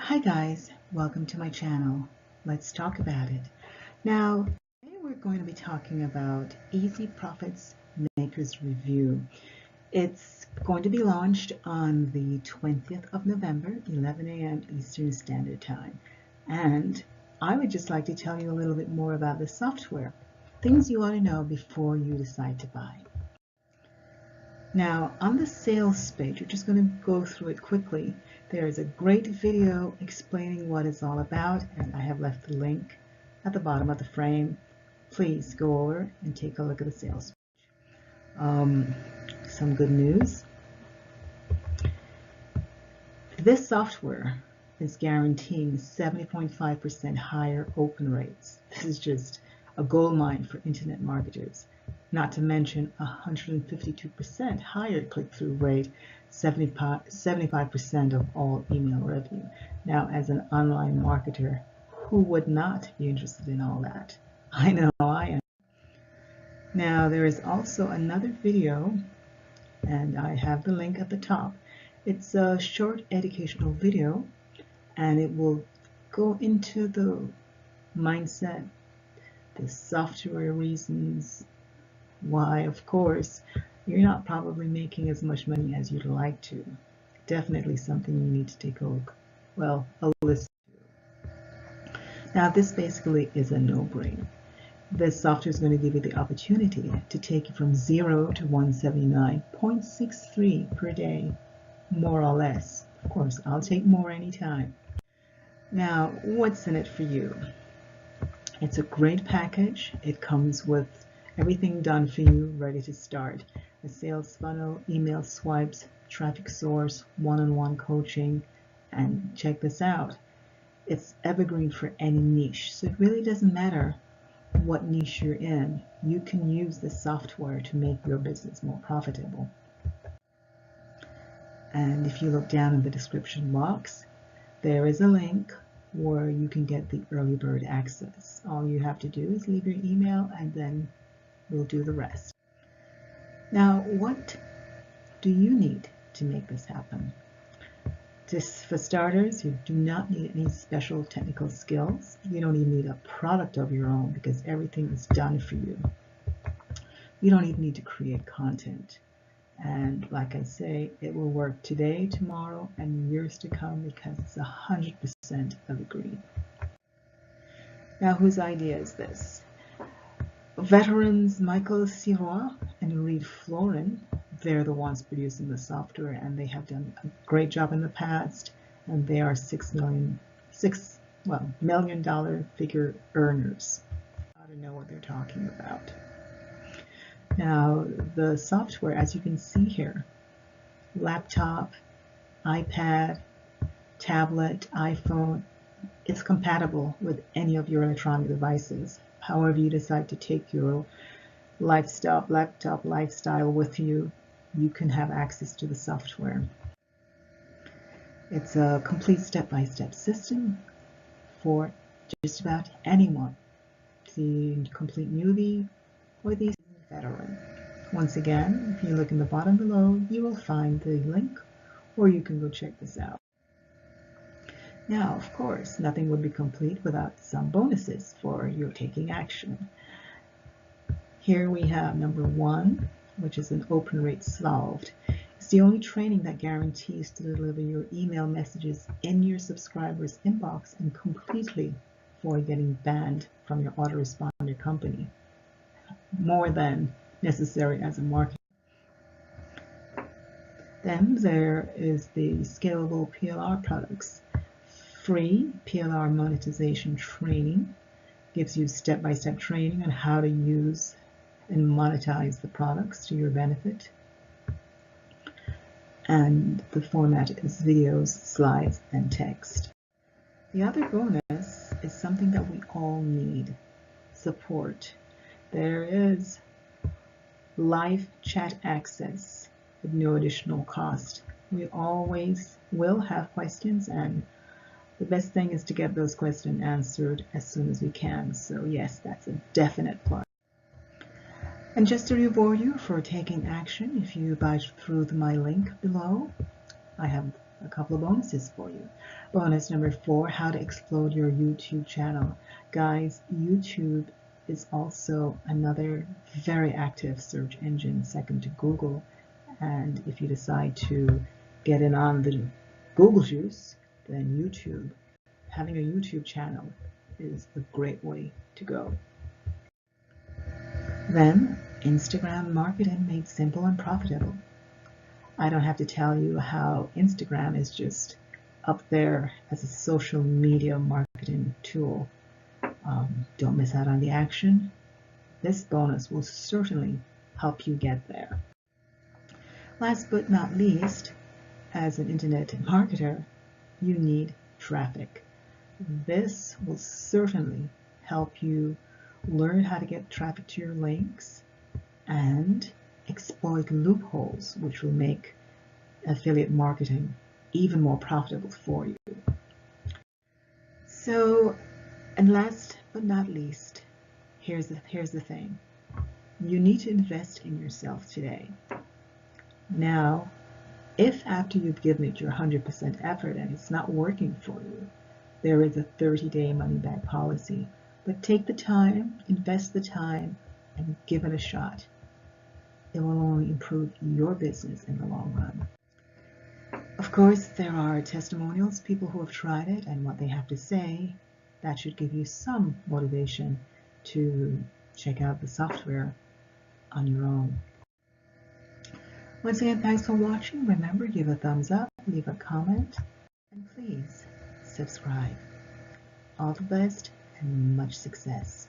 Hi guys, welcome to my channel. Let's talk about it. Now, today we're going to be talking about Easy Profits Makers Review. It's going to be launched on the 20th of November, 11 a.m. Eastern Standard Time. And I would just like to tell you a little bit more about the software, things you ought to know before you decide to buy. Now, on the sales page, we're just going to go through it quickly. There is a great video explaining what it's all about, and I have left the link at the bottom of the frame. Please go over and take a look at the sales page. Some good news. This software is guaranteeing 70.5% higher open rates. This is just a gold mine for internet marketers. Not to mention 152% higher click-through rate, 75% of all email revenue. Now, as an online marketer, who would not be interested in all that? I know I am. Now, there is also another video, and I have the link at the top. It's a short educational video, and it will go into the mindset, the software reasons, why, of course, you're not probably making as much money as you'd like to. Definitely something you need to take a listen to. Now, this basically is a no-brainer. This software is going to give you the opportunity to take it from 0 to 179.63 per day, more or less. Of course, I'll take more anytime. Now, what's in it for you? It's a great package. It comes with everything done for you, ready to start. A sales funnel, email swipes, traffic source, one-on-one coaching, and check this out. It's evergreen for any niche, so it really doesn't matter what niche you're in. You can use this software to make your business more profitable. And if you look down in the description box, there is a link where you can get the early bird access. All you have to do is leave your email and then we'll do the rest. Now, what do you need to make this happen? Just for starters, you do not need any special technical skills. You don't even need a product of your own because everything is done for you. You don't even need to create content. And like I say, it will work today, tomorrow, and years to come because it's 100% evergreen. Now, whose idea is this? Veterans Michel, Sirois and Floren, they're the ones producing the software, and they have done a great job in the past, and they are $6 million figure earners. I don't know what they're talking about. Now, the software, as you can see here, laptop, iPad, tablet, iPhone, it's compatible with any of your electronic devices. However you decide to take your laptop lifestyle with you, you can have access to the software. It's a complete step-by-step system for just about anyone, the complete newbie or the veteran. Once again, if you look in the bottom below, you will find the link, or you can go check this out. Now, of course, nothing would be complete without some bonuses for your taking action. Here we have number 1, which is an open rate solved. It's the only training that guarantees to deliver your email messages in your subscriber's inbox and completely avoid getting banned from your autoresponder company. More than necessary as a marketer. Then there is the scalable PLR products. Free PLR monetization training gives you step-by-step training on how to use and monetize the products to your benefit. And the format is videos, slides, and text. The other bonus is something that we all need: support. There is live chat access with no additional cost. We always will have questions, and the best thing is to get those questions answered as soon as we can. So yes, that's a definite plus. And just to reward you for taking action, if you buy through my link below, I have a couple of bonuses for you. Bonus number 4, how to explode your YouTube channel. Guys, YouTube is also another very active search engine, second to Google. And if you decide to get in on the Google juice, then YouTube, having a YouTube channel is a great way to go. Then, Instagram marketing made simple and profitable. I don't have to tell you how Instagram is just up there as a social media marketing tool. Don't miss out on the action. This bonus will certainly help you get there. Last but not least, as an internet marketer, you need traffic. This will certainly help you learn how to get traffic to your links and exploit loopholes, which will make affiliate marketing even more profitable for you. So, and last but not least, here's the thing. You need to invest in yourself today. Now, if after you've given it your 100% effort and it's not working for you, there is a 30-day money-back policy. But take the time, invest the time, and give it a shot. It will only improve your business in the long run. Of course, there are testimonials, people who have tried it and what they have to say. That should give you some motivation to check out the software on your own. Once again, thanks for watching. Remember, give a thumbs up, leave a comment, and please subscribe. All the best and much success.